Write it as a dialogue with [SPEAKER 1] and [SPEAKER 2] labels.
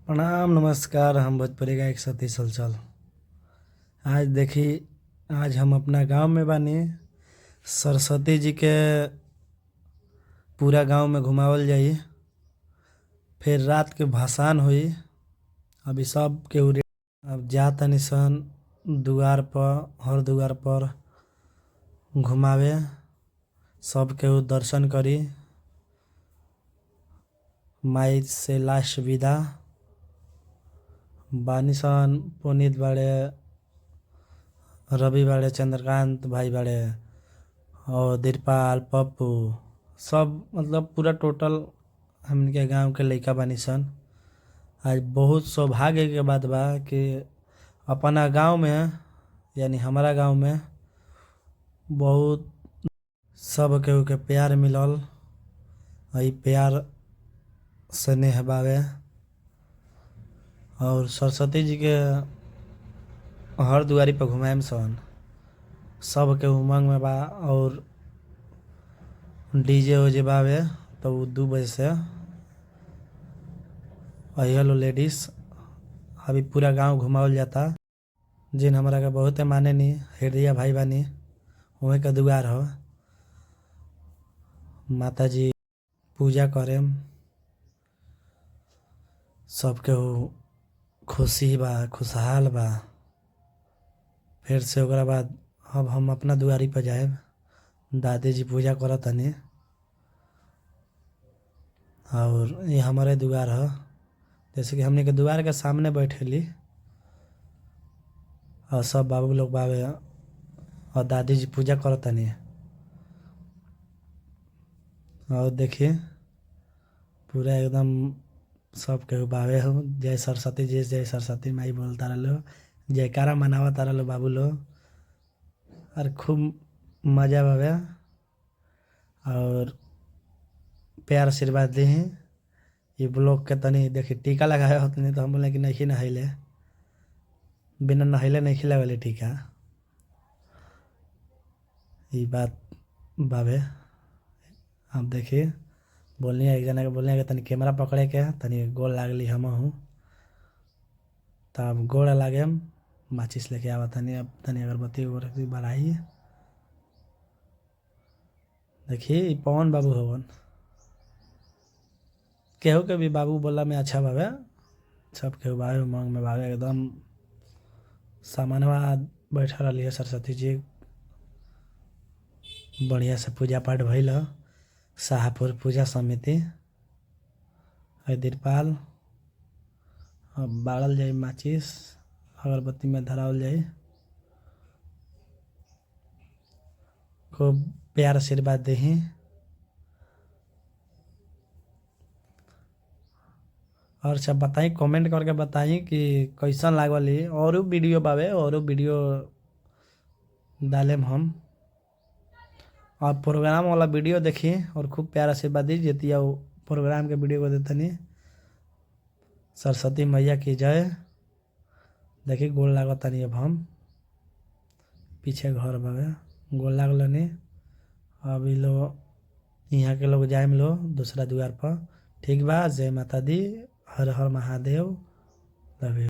[SPEAKER 1] प्रणाम नमस्कार। हम भोजपुरी गायक सतीश हलचल। आज देखी, आज हम अपना गांव में बानी। सरस्वती जी के पूरा गांव में घुमावल जाई, फिर रात के भसान हुई। अभी सब के अब जा तनी सन दुआर पर, हर दुआर पर घुमावे। सब के दर्शन करी। माई से लास्ट विदा बानी सन। पुनीत बाड़े, रवि बाड़े, चंद्रकांत भाई बाड़े और दिरपाल, पप्पू, सब मतलब पूरा टोटल हमके गांव के लइका बानी सन। आज बहुत सौभाग्य के बात बा कि अपना गांव में, यानी हमारा गांव में बहुत सब केहू के प्यार मिलल। ई प्यार स्नेह बावे। और सरस्वती जी के हर दुआरी पर घुमाएम सन। सब के उमंग में बा। और डीजे उजे बावे तो 2 बजे से हेलो लेडीज। अभी पूरा गांव घुमावल जाता। जिन हमरा के बहुते माने नी, हृदय भाई बानी, वही का दुआर हो। माता जी पूजा करेम। सबके खुशी बा, खुशहाल बा। फिर से ओकरा बाद अब हम अपना दुआरी पर जाएब। दादी जी पूजा करत तनी और ये हमारे दुआर हो। जैसे कि हमने के दुआर के सामने बैठेली और सब बाबू लोग बावे और दादी जी पूजा करत तनी। और देखिए पूरा एकदम सब के बावे हो। जय सरस्वती जी, जय सरस्वती माई बोलता रहो, जयकारा मनावता रहो बाबू लोग। और खूब मजा बावे और प्यार आशीर्वाद दी। ये ब्लॉग के तनी देखी टीका लगाए होतनी तो हम बोले कि नहीं नहैले, बिना नहैले नहीं खिलावेले टीका। ये बात बावे। अब देखिए बोलनी एक जना के बोलनी कि तनी कैमरा पकड़े के तनी गोल लागली हम हूँ। तब गोड़ लागे माचिस लेके आवा तनी। अब तनी अगरबत्ती उगरबत्ती बढ़ाई। देखिए पवन बाबू हवन। केहू के भी बाबू बोला में अच्छा बावे। सब केहू बावे उमंग में बावे एकदम। सामानवा बैठा रही है सरस्वती जी। बढ़िया से पूजा पाठ भइल। शाहपुर पूजा समिति दिरपाल। अब बाड़ल जाई माचिस, अगरबत्ती में धरावल जाई। खूब प्यार आशीर्वाद दही। और सब बताई, कमेंट करके बताई कि कैसन लागल। और वीडियो बावे, और वीडियो डालेम हम। और प्रोग्राम वाला वीडियो देखी और खूब प्यार आशीर्वाद दी। जेतिया प्रोग्राम के वीडियो को देतनी। सरस्वती मैया की जय। देखी गोल लागतनी। अब हम पीछे घर बावे, गोल लागलनी। अभी लोग यहाँ के लोग जाएम लो दूसरा द्वार पर। ठीक बा। जय माता दी। हर हर महादेव। Love you.